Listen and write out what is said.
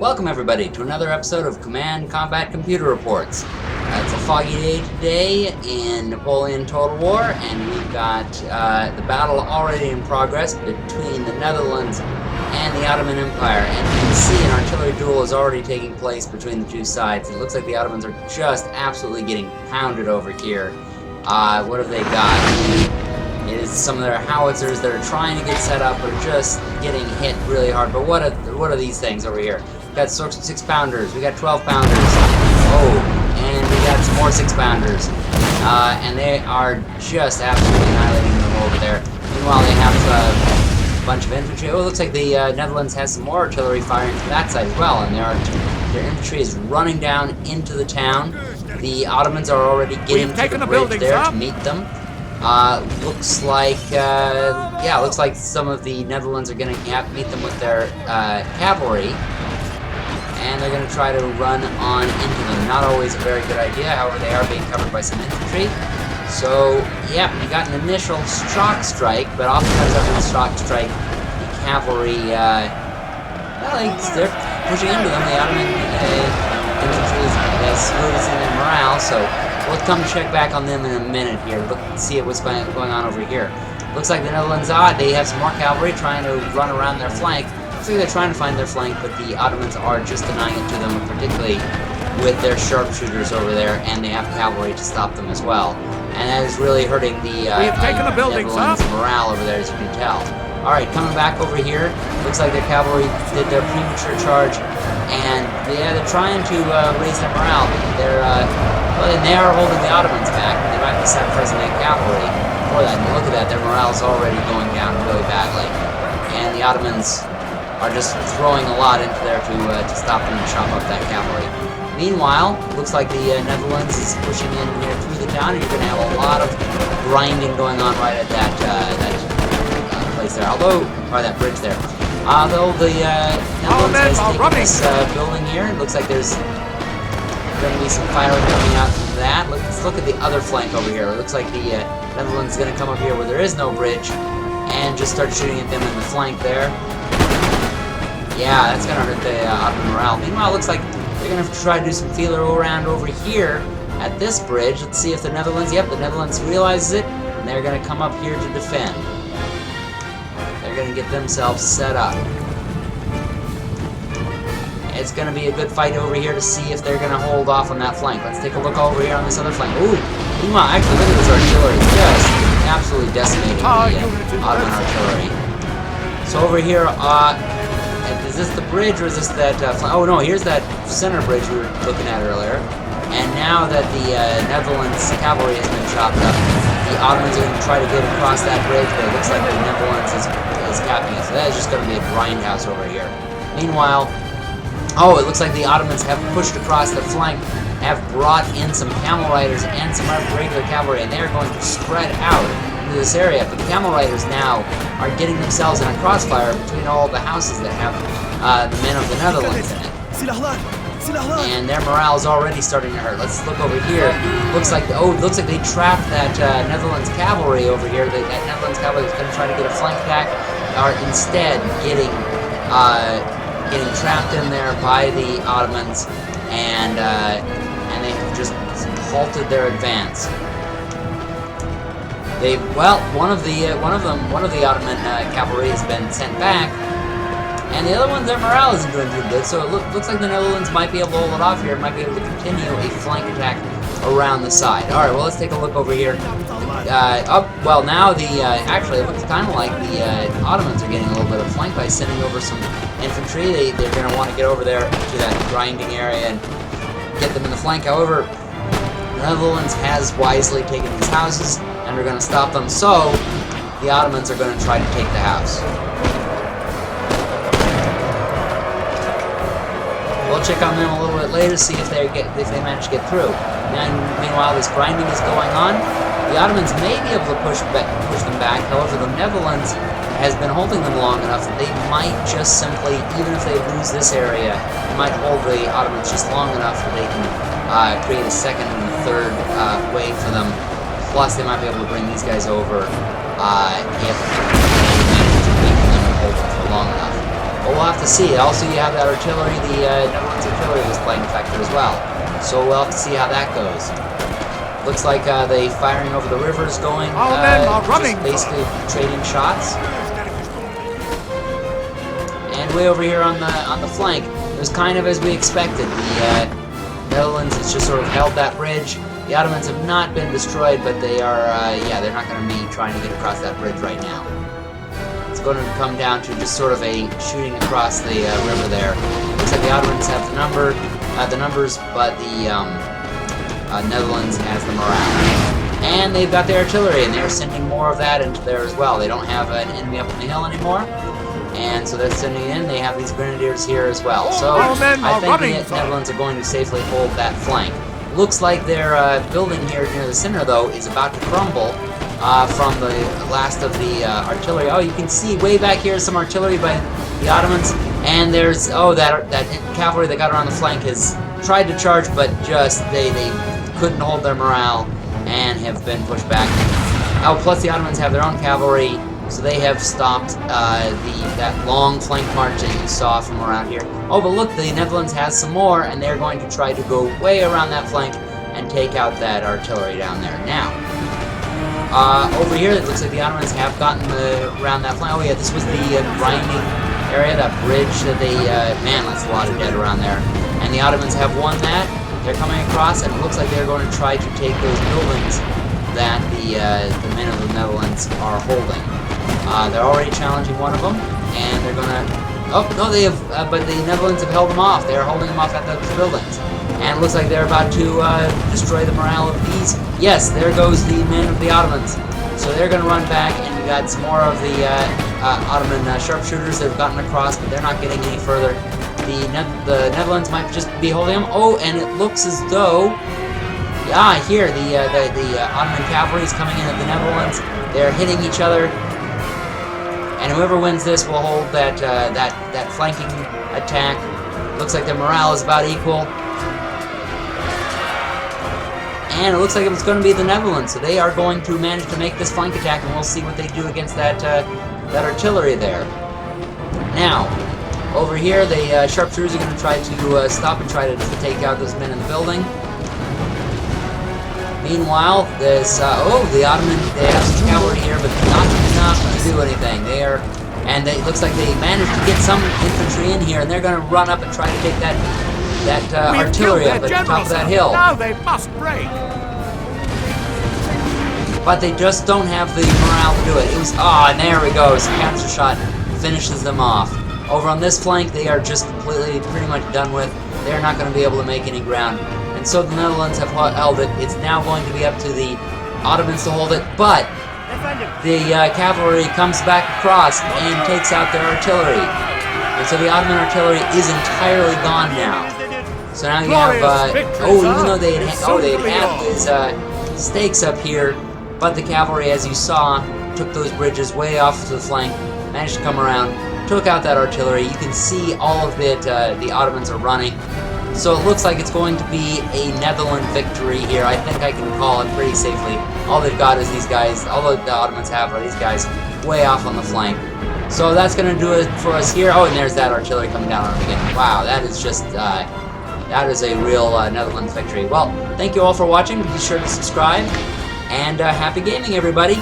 Welcome everybody to another episode of Command Combat Computer Reports. It's a foggy day today in Napoleon Total War, and we've got the battle already in progress between the Netherlands and the Ottoman Empire. And you can see an artillery duel is already taking place between the two sides. It looks like the Ottomans are just absolutely getting pounded over here. What have they got? It is some of their howitzers that are trying to get set up are just getting hit really hard. But what are these things over here? We got 6-pounders, we got 12-pounders. Oh, and we got some more 6-pounders. And they are just absolutely annihilating them over there. Meanwhile, they have a bunch of infantry. Oh, it looks like the Netherlands has some more artillery firing from that side as well. And their infantry is running down into the town. The Ottomans are already getting to the bridge there to meet them. Looks like some of the Netherlands are going to meet them with their cavalry. And they're going to try to run on into them. Not always a very good idea, however, they are being covered by some infantry. So, yeah, we got an initial shock strike, but oftentimes after the shock strike, the cavalry, they're pushing into them. The Ottoman infantry is losing their morale, so we'll come check back on them in a minute here. Look, see what's going on over here. Looks like the Netherlands, they have some more cavalry trying to run around their flank. Looks like they're trying to find their flank, but the Ottomans are just denying it to them, particularly with their sharpshooters over there, and they have cavalry to stop them as well. And that is really hurting the Netherlands' morale over there, as you can tell. Alright, coming back over here, looks like their cavalry did their premature charge, and they're trying to raise their morale. They are holding the Ottomans back, and they might be sacrificing their cavalry for that. And look at that, their morale is already going down really badly. And the Ottomans are just throwing a lot into there to stop them and chop up that cavalry. Meanwhile, looks like the Netherlands is pushing in here through the town, and you're going to have a lot of grinding going on right at that place there. That bridge there. Although the Netherlands has taken this building here, it looks like there's going to be some firing coming out from that. Let's look at the other flank over here. It looks like the Netherlands is going to come up here where there is no bridge and just start shooting at them in the flank there. Yeah, that's going to hurt the Ottoman morale. Meanwhile, it looks like they're going to try to do some feeler around over here at this bridge. Let's see if the Netherlands, the Netherlands realizes it, and they're going to come up here to defend. They're going to get themselves set up. It's going to be a good fight over here to see if they're going to hold off on that flank. Let's take a look over here on this other flank. Ooh, meanwhile, actually, look at this artillery. Just absolutely decimating the Ottoman artillery. So over here, is this the bridge or is this that flank? Oh no, here's that center bridge we were looking at earlier. And now that the Netherlands cavalry has been chopped up, the Ottomans are going to try to get across that bridge, but it looks like the Netherlands is capping it. So that is just going to be a grindhouse over here. Meanwhile, it looks like the Ottomans have pushed across the flank, have brought in some camel riders and some regular cavalry, and they are going to spread out into this area. But the camel riders now are getting themselves in a crossfire between all the houses that have the men of the Netherlands in it. And their morale is already starting to hurt. Let's look over here. Looks like they trapped that Netherlands cavalry over here. That Netherlands cavalry is going to try to get a flank attack, are instead getting trapped in there by the Ottomans, and they have just halted their advance. One of the Ottoman cavalry has been sent back, and the other ones, their morale isn't doing too good. So it looks like the Netherlands might be able to hold it off here. Might be able to continue a flank attack around the side. All right, well, let's take a look over here. Now actually it looks kind of like the Ottomans are getting a little bit of flank by sending over some infantry. They're going to want to get over there to that grinding area and get them in the flank. However, the Netherlands has wisely taken these houses, and we're going to stop them, so the Ottomans are going to try to take the house. We'll check on them a little bit later, see if they manage to get through. And meanwhile, this grinding is going on. The Ottomans may be able to push them back. However, the Netherlands has been holding them long enough that they might just simply, even if they lose this area, they might hold the Ottomans just long enough that they can create a second and third wave for them. Plus, they might be able to bring these guys over if they manage to beat them and hold them for long enough. But we'll have to see. Also, you have that artillery, the Netherlands artillery is playing a factor as well. So we'll have to see how that goes. Looks like the firing over the river is going, just basically trading shots. And way over here on the flank, it was kind of as we expected. The Netherlands has just sort of held that bridge. The Ottomans have not been destroyed, but they are, yeah, they're not going to be trying to get across that bridge right now. It's going to come down to just sort of a shooting across the river there. Looks like the Ottomans have the numbers, but the Netherlands has the morale. And they've got their artillery, and they're sending more of that into there as well. They don't have an enemy up on the hill anymore, and so they're sending in. They have these grenadiers here as well. So I think the Netherlands are going to safely hold that flank. Looks like their building here near the center, though, is about to crumble from the last of the artillery. Oh, you can see way back here some artillery by the Ottomans, and there's, oh, that cavalry that got around the flank has tried to charge, but just they couldn't hold their morale and have been pushed back. Oh, plus the Ottomans have their own cavalry, so they have stopped that long flank march that you saw from around here. Oh, but look, the Netherlands has some more, and they're going to try to go way around that flank and take out that artillery down there. Now, over here, it looks like the Ottomans have gotten around that flank. Oh yeah, this was the grinding area, that bridge that they, man, that's a lot of dead around there. And the Ottomans have won that. They're coming across, and it looks like they're going to try to take those buildings that the men of the Netherlands are holding. They're already challenging one of them, and they're going to... Oh, no, they have... but the Netherlands have held them off. They're holding them off at those buildings. And it looks like they're about to destroy the morale of these. Yes, there goes the men of the Ottomans. So they're going to run back, and we got some more of the Ottoman sharpshooters that have gotten across, but they're not getting any further. The Netherlands might just be holding them. Oh, and it looks as though... Yeah, here, the Ottoman cavalry is coming in at the Netherlands. They're hitting each other. And whoever wins this will hold that flanking attack. Looks like their morale is about equal. And it looks like it's going to be the Netherlands, so they are going to manage to make this flank attack, and we'll see what they do against that artillery there. Now, over here, the sharpshooters are going to try to stop and try to take out those men in the building. Meanwhile, there's the Ottoman, they have some cavalry here, but not enough to do anything. It looks like they managed to get some infantry in here, and they're going to run up and try to take that artillery up at the top of that hill. Now they must break. But they just don't have the morale to do it. It was, and there we go. So capture shot finishes them off. Over on this flank, they are just completely, pretty much done with. They're not going to be able to make any ground. And so the Netherlands have held it. It's now going to be up to the Ottomans to hold it. But the cavalry comes back across and takes out their artillery. And so the Ottoman artillery is entirely gone now. So now you have, even though they had these stakes up here, but the cavalry, as you saw, took those bridges way off to the flank, managed to come around, took out that artillery. You can see all of it, the Ottomans are running. So it looks like it's going to be a Netherlands victory here. I think I can call it pretty safely. All they've got is these guys, all that the Ottomans have are these guys way off on the flank. So that's going to do it for us here. Oh, and there's that artillery coming down on them again. Wow, that is just, that is a real Netherlands victory. Well, thank you all for watching. Be sure to subscribe, and happy gaming, everybody.